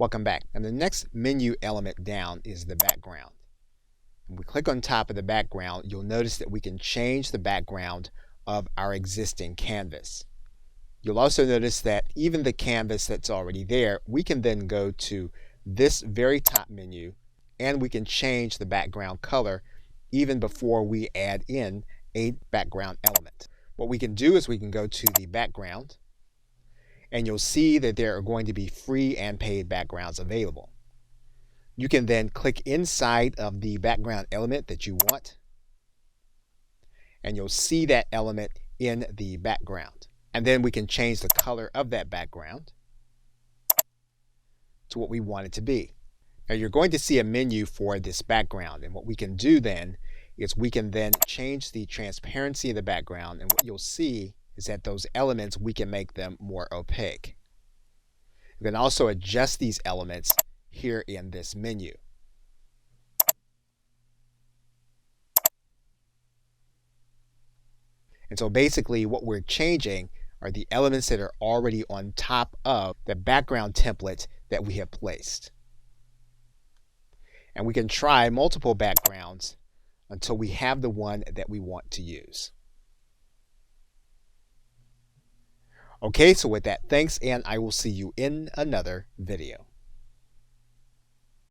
Welcome back. And the next menu element down is the background. When we click on top of the background, you'll notice that we can change the background of our existing canvas. You'll also notice that even the canvas that's already there, we can then go to this very top menu and we can change the background color even before we add in a background element. What we can do is we can go to the background, and you'll see that there are going to be free and paid backgrounds available. You can then click inside of the background element that you want, and you'll see that element in the background. And then we can change the color of that background to what we want it to be. Now you're going to see a menu for this background, and what we can do then is we can then change the transparency of the background, and what you'll see is that those elements, we can make them more opaque. You can also adjust these elements here in this menu. And so basically what we're changing are the elements that are already on top of the background template that we have placed. And we can try multiple backgrounds until we have the one that we want to use. Okay, so with that, thanks, and I will see you in another video.